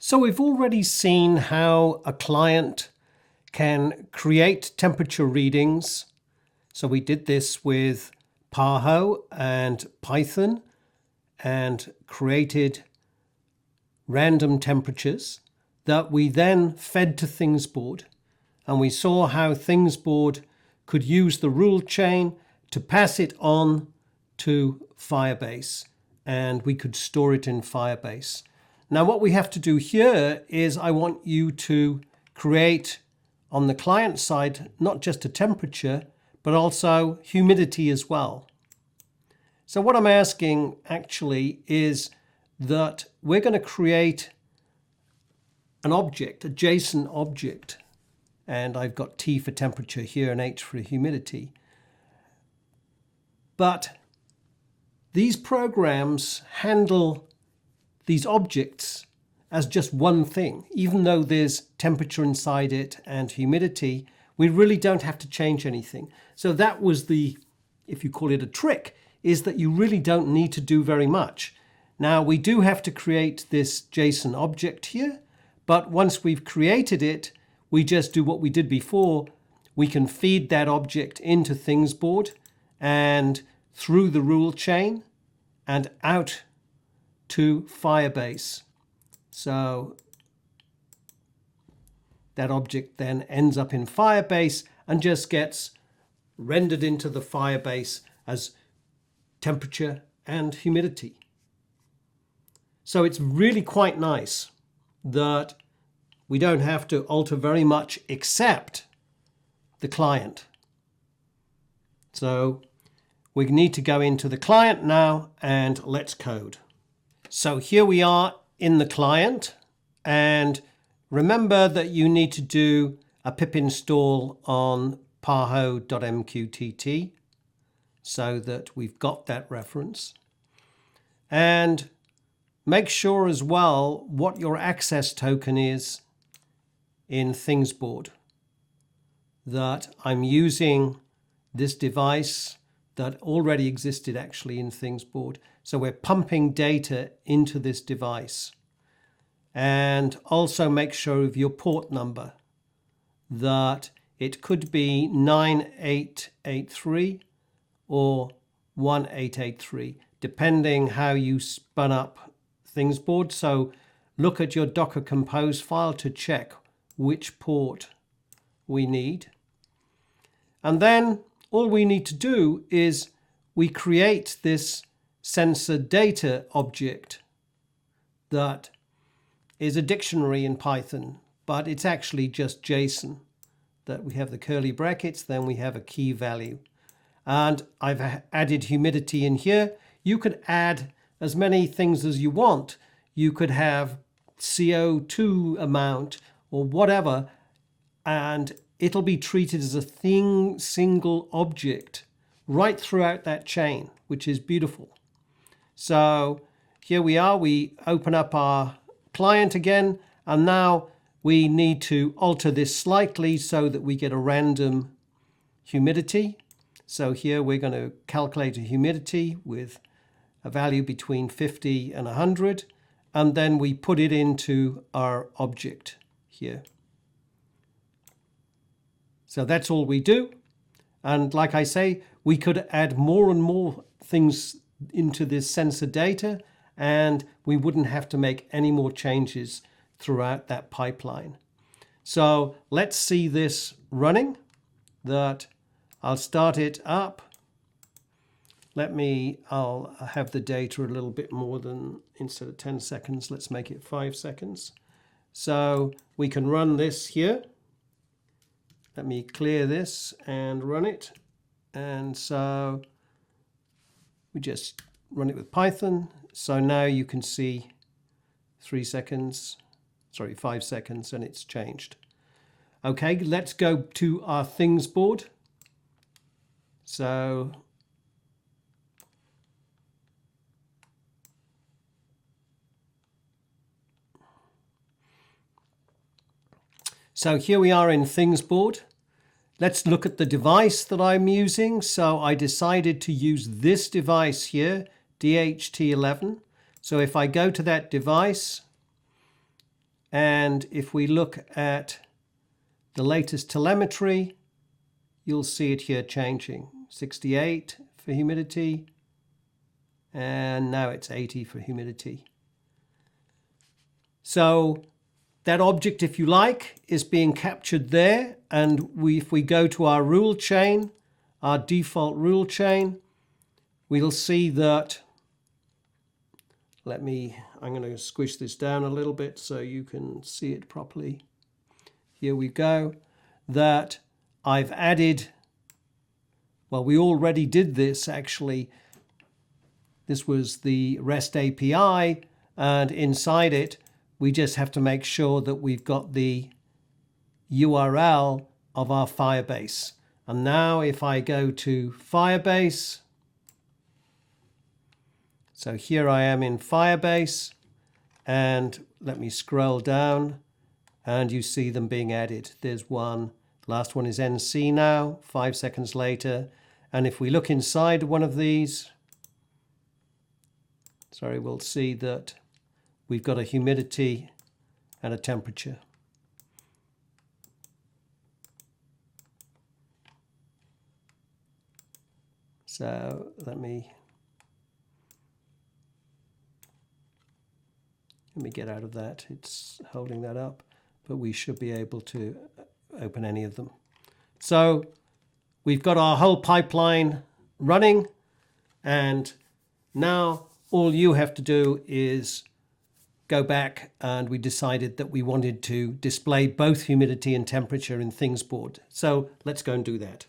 So we've already seen how a client can create temperature readings. So we did this with Paho and Python and created random temperatures that we then fed to ThingsBoard. And we saw how ThingsBoard could use the rule chain to pass it on to Firebase, and we could store it in Firebase. Now what we have to do here is I want you to create on the client side not just a temperature but also humidity as well. So what I'm asking actually is that we're going to create an object, a JSON object, and I've got T for temperature here and H for humidity. But these programs handle these objects as just one thing. Even though there's temperature inside it and humidity, we really don't have to change anything. So that was the, if you call it a trick, is that you really don't need to do very much. Now we do have to create this JSON object here, but once we've created it, we just do what we did before. We can feed that object into ThingsBoard and through the rule chain and out to Firebase. So that object then ends up in Firebase and just gets rendered into the Firebase as temperature and humidity. So it's really quite nice that we don't have to alter very much except the client. So we need to go into the client now and let's code. So here we are in the client, and remember that you need to do a pip install on paho.mqtt so that we've got that reference. And make sure as well what your access token is in ThingsBoard, that I'm using this device that already existed actually in ThingsBoard. So we're pumping data into this device. And also make sure of your port number, that it could be 9883 or 1883, depending how you spun up ThingsBoard. So look at your Docker Compose file to check which port we need. And then all we need to do is we create this sensor data object that is a dictionary in Python, but it's actually just JSON, that we have the curly brackets, then we have a key value. And I've added humidity in here. You could add as many things as you want. You could have CO2 amount or whatever, and it'll be treated as a single object right throughout that chain, which is beautiful. So here we are, we open up our client again, and now we need to alter this slightly so that we get a random humidity. So here we're going to calculate a humidity with a value between 50 and 100, and then we put it into our object here. So that's all we do. And like I say, we could add more and more things into this sensor data, and we wouldn't have to make any more changes throughout that pipeline. So let's see this running. That I'll start it up. I'll have the data a little bit more than, instead of 10 seconds, let's make it 5 seconds. So we can run this here. Let me clear this and run it. And so we just run it with Python. So now you can see 5 seconds, and it's changed. Okay, let's go to our ThingsBoard. So here we are in ThingsBoard. Let's look at the device that I'm using. So I decided to use this device here, DHT11. So if I go to that device, And if we look at the latest telemetry, you'll see it here changing. 68 for humidity, and now it's 80 for humidity. So that object, if you like, is being captured there. And if we go to our rule chain, our default rule chain, we'll see that, I'm going to squish this down a little bit so you can see it properly. Here we go, that I've added, well, we already did this actually. This was the REST API, and inside it, we just have to make sure that we've got the URL of our Firebase. And now if I go to Firebase, so here I am in Firebase, and let me scroll down, and you see them being added. There's one, last one is NC now, 5 seconds later. And if we look inside one of these, we'll see that we've got a humidity and a temperature. So let me get out of that. It's holding that up, but we should be able to open any of them. So we've got our whole pipeline running, and now all you have to do is go back, and we decided that we wanted to display both humidity and temperature in ThingsBoard. So let's go and do that.